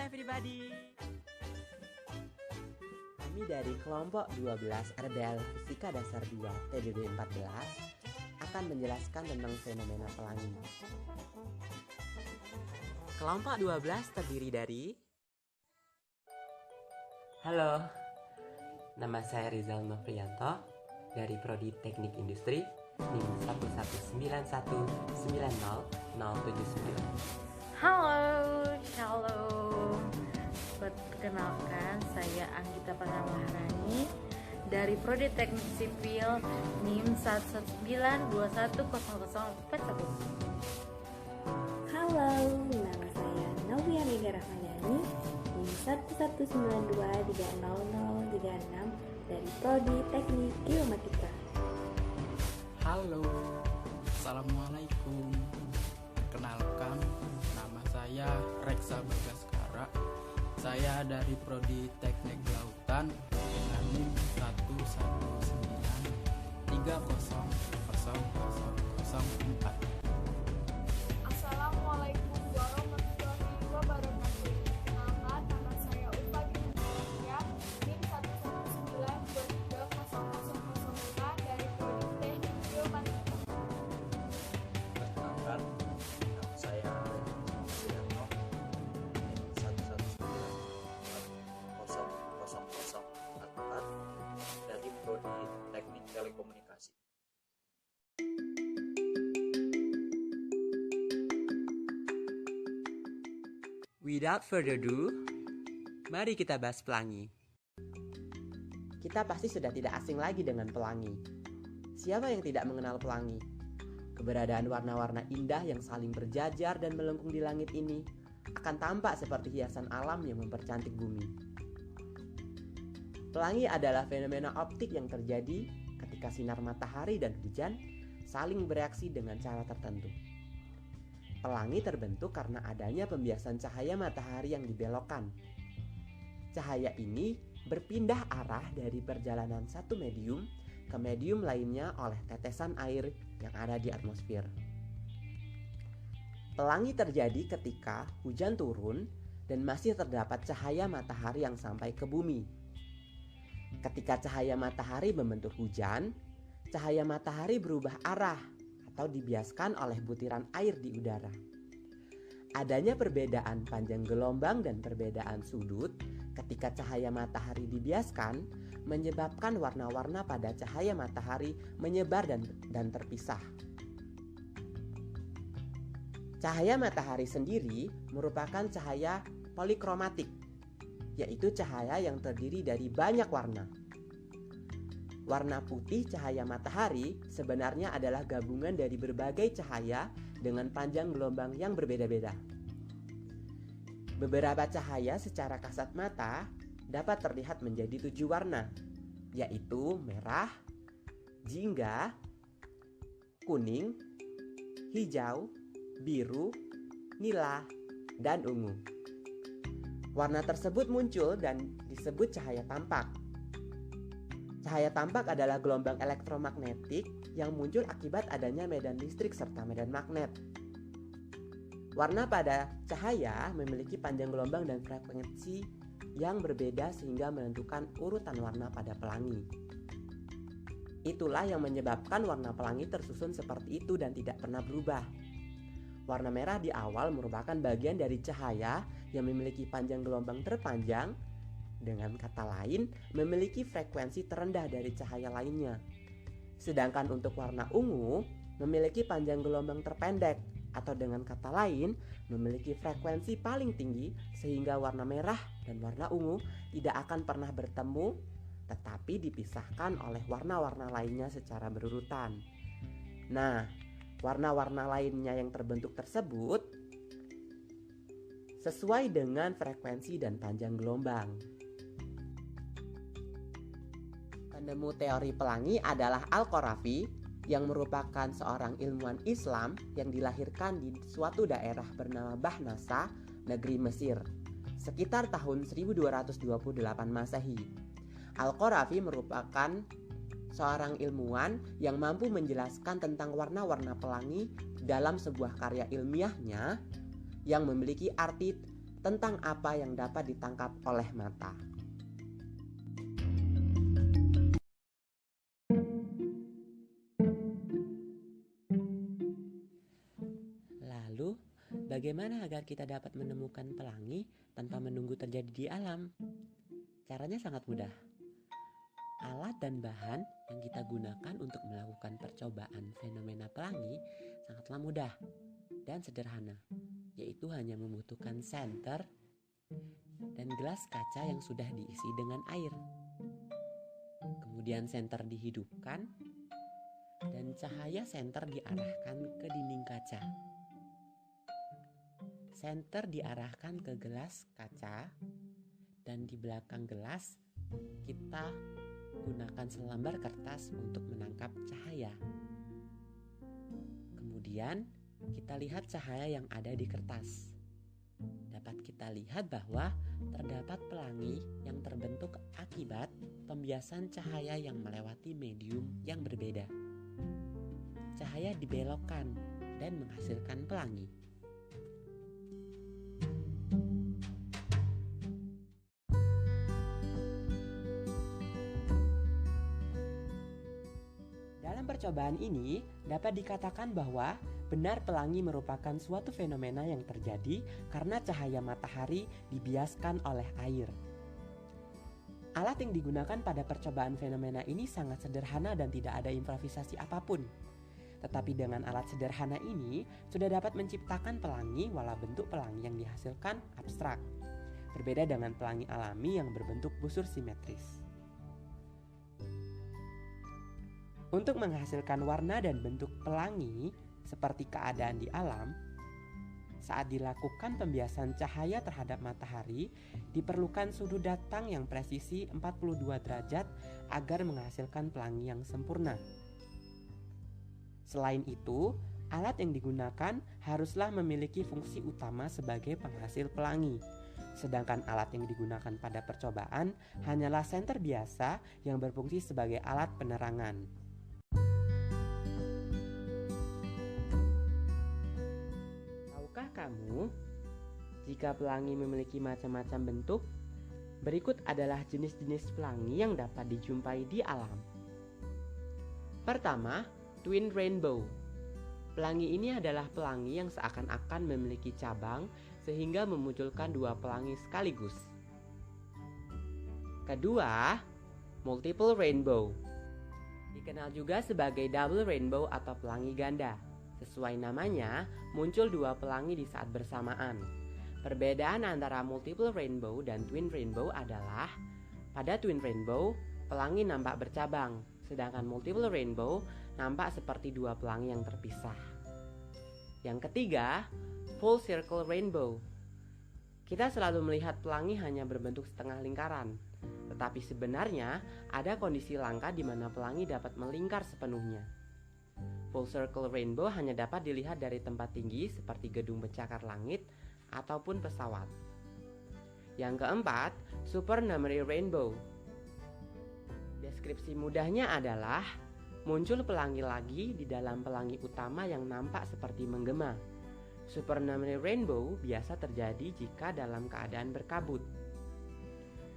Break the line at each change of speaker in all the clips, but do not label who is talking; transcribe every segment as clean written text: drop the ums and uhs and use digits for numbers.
everybody.
Kami dari kelompok 12 RBL Fisika Dasar 2 TBB 14 akan menjelaskan tentang fenomena pelangi. Kelompok 12 terdiri dari Halo, nama saya Rizal Novrianto dari Prodi Teknik Industri NIM 119090079.
Halo. Perkenalkan, saya Anggita Pranamaharani dari Prodi Teknik Sipil NIM 119210041.
Halo, nama saya Novia Mega Rahmayani NIM 119230036 dari Prodi Teknik Geomatika.
Halo, Assalamualaikum. Perkenalkan, nama saya Reksa Bagaskara. Saya dari Prodi Teknik Lautan dengan NIM 119300004.
Assalamualaikum warahmatullahi wabarakatuh. Nama saya Ulfa Gimnasia, NIM 119230009 dari Prodi Teknik Geomatika.
Perkenalkan, nama saya Sudarno, NIM 1190004 dari Prodi Teknik Telekomunikasi.
Without further ado, mari kita bahas pelangi. Kita pasti sudah tidak asing lagi dengan pelangi. Siapa yang tidak mengenal pelangi? Keberadaan warna-warna indah yang saling berjajar dan melengkung di langit ini akan tampak seperti hiasan alam yang mempercantik bumi. Pelangi adalah fenomena optik yang terjadi ketika sinar matahari dan hujan saling bereaksi dengan cara tertentu. Pelangi terbentuk karena adanya pembiasan cahaya matahari yang dibelokkan. Cahaya ini berpindah arah dari perjalanan satu medium ke medium lainnya oleh tetesan air yang ada di atmosfer. Pelangi terjadi ketika hujan turun dan masih terdapat cahaya matahari yang sampai ke bumi. Ketika cahaya matahari membentur hujan, cahaya matahari berubah arah atau dibiaskan oleh butiran air di udara. Adanya perbedaan panjang gelombang dan perbedaan sudut ketika cahaya matahari dibiaskan menyebabkan warna-warna pada cahaya matahari menyebar dan terpisah. Cahaya matahari sendiri merupakan cahaya polikromatik, yaitu cahaya yang terdiri dari banyak warna. Warna putih cahaya matahari sebenarnya adalah gabungan dari berbagai cahaya dengan panjang gelombang yang berbeda-beda. Beberapa cahaya secara kasat mata dapat terlihat menjadi 7 warna, yaitu merah, jingga, kuning, hijau, biru, nila, dan ungu. Warna tersebut muncul dan disebut cahaya tampak. Cahaya tampak adalah gelombang elektromagnetik yang muncul akibat adanya medan listrik serta medan magnet. Warna pada cahaya memiliki panjang gelombang dan frekuensi yang berbeda sehingga menentukan urutan warna pada pelangi. Itulah yang menyebabkan warna pelangi tersusun seperti itu dan tidak pernah berubah. Warna merah di awal merupakan bagian dari cahaya yang memiliki panjang gelombang terpanjang, dengan kata lain memiliki frekuensi terendah dari cahaya lainnya. Sedangkan untuk warna ungu memiliki panjang gelombang terpendek, atau dengan kata lain memiliki frekuensi paling tinggi sehingga warna merah dan warna ungu tidak akan pernah bertemu tetapi dipisahkan oleh warna-warna lainnya secara berurutan. Nah, warna-warna lainnya yang terbentuk tersebut sesuai dengan frekuensi dan panjang gelombang. Penemu teori pelangi adalah Al-Kharafi yang merupakan seorang ilmuwan Islam yang dilahirkan di suatu daerah bernama Bahnasa, negeri Mesir, sekitar tahun 1228 Masehi. Al-Kharafi merupakan seorang ilmuwan yang mampu menjelaskan tentang warna-warna pelangi dalam sebuah karya ilmiahnya yang memiliki arti tentang apa yang dapat ditangkap oleh mata. Lalu, bagaimana agar kita dapat menemukan pelangi tanpa menunggu terjadi di alam? Caranya sangat mudah. Alat dan bahan yang kita gunakan untuk melakukan percobaan fenomena pelangi sangatlah mudah dan sederhana, yaitu hanya membutuhkan senter dan gelas kaca yang sudah diisi dengan air. Kemudian senter dihidupkan dan cahaya senter diarahkan ke dinding kaca. Senter diarahkan ke gelas kaca dan di belakang gelas kita gunakan selembar kertas untuk menangkap cahaya. Kemudian kita lihat cahaya yang ada di kertas. Dapat kita lihat bahwa terdapat pelangi yang terbentuk akibat pembiasan cahaya yang melewati medium yang berbeda. Cahaya dibelokkan dan menghasilkan pelangi. Dalam percobaan ini dapat dikatakan bahwa benar pelangi merupakan suatu fenomena yang terjadi karena cahaya matahari dibiaskan oleh air. Alat yang digunakan pada percobaan fenomena ini sangat sederhana dan tidak ada improvisasi apapun. Tetapi dengan alat sederhana ini sudah dapat menciptakan pelangi walau bentuk pelangi yang dihasilkan abstrak. Berbeda dengan pelangi alami yang berbentuk busur simetris. Untuk menghasilkan warna dan bentuk pelangi seperti keadaan di alam, saat dilakukan pembiasan cahaya terhadap matahari, diperlukan sudut datang yang presisi 42 derajat agar menghasilkan pelangi yang sempurna. Selain itu, alat yang digunakan haruslah memiliki fungsi utama sebagai penghasil pelangi. Sedangkan alat yang digunakan pada percobaan hanyalah senter biasa yang berfungsi sebagai alat penerangan. Tahukah kamu, jika pelangi memiliki macam-macam bentuk, berikut adalah jenis-jenis pelangi yang dapat dijumpai di alam. Pertama, twin rainbow. Pelangi ini adalah pelangi yang seakan-akan memiliki cabang sehingga memunculkan dua pelangi sekaligus. Kedua, multiple rainbow. Dikenal juga sebagai double rainbow atau pelangi ganda. Sesuai namanya, muncul dua pelangi di saat bersamaan. Perbedaan antara multiple rainbow dan twin rainbow adalah pada twin rainbow, pelangi nampak bercabang, sedangkan multiple rainbow nampak seperti dua pelangi yang terpisah. Yang ketiga, full circle rainbow. Kita selalu melihat pelangi hanya berbentuk setengah lingkaran, tetapi sebenarnya ada kondisi langka di mana pelangi dapat melingkar sepenuhnya. Full circle rainbow hanya dapat dilihat dari tempat tinggi seperti gedung pencakar langit ataupun pesawat. Yang keempat, supernumerary rainbow. Deskripsi mudahnya adalah muncul pelangi lagi di dalam pelangi utama yang nampak seperti menggema. Supernumerary rainbow biasa terjadi jika dalam keadaan berkabut.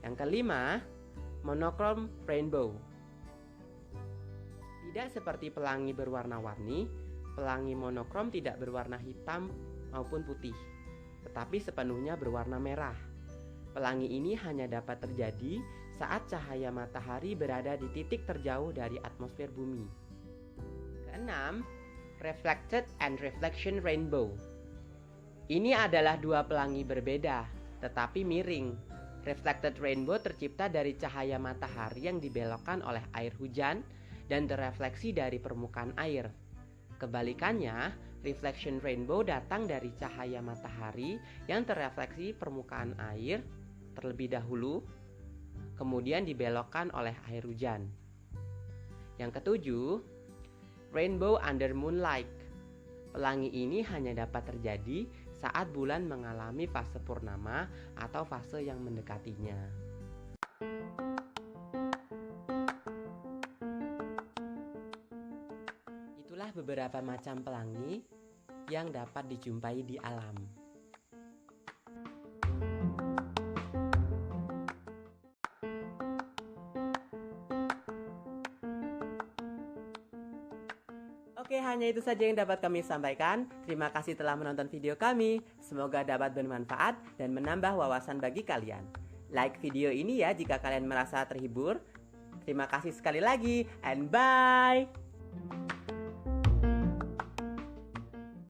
Yang kelima, monochrome rainbow. Tidak seperti pelangi berwarna-warni, pelangi monokrom tidak berwarna hitam maupun putih, tetapi sepenuhnya berwarna merah. Pelangi ini hanya dapat terjadi saat cahaya matahari berada di titik terjauh dari atmosfer bumi. Keenam, reflected and reflection rainbow. Ini adalah dua pelangi berbeda, tetapi miring. Reflected rainbow tercipta dari cahaya matahari yang dibelokkan oleh air hujan dan terefleksi dari permukaan air. Kebalikannya, reflection rainbow datang dari cahaya matahari yang terefleksi permukaan air terlebih dahulu, kemudian dibelokkan oleh air hujan. Yang ketujuh, rainbow under moonlight. Pelangi ini hanya dapat terjadi saat bulan mengalami fase purnama atau fase yang mendekatinya. Itulah beberapa macam pelangi yang dapat dijumpai di alam. Oke, hanya itu saja yang dapat kami sampaikan. Terima kasih telah menonton video kami. Semoga dapat bermanfaat dan menambah wawasan bagi kalian. Like video ini ya jika kalian merasa terhibur. Terima kasih sekali lagi and bye.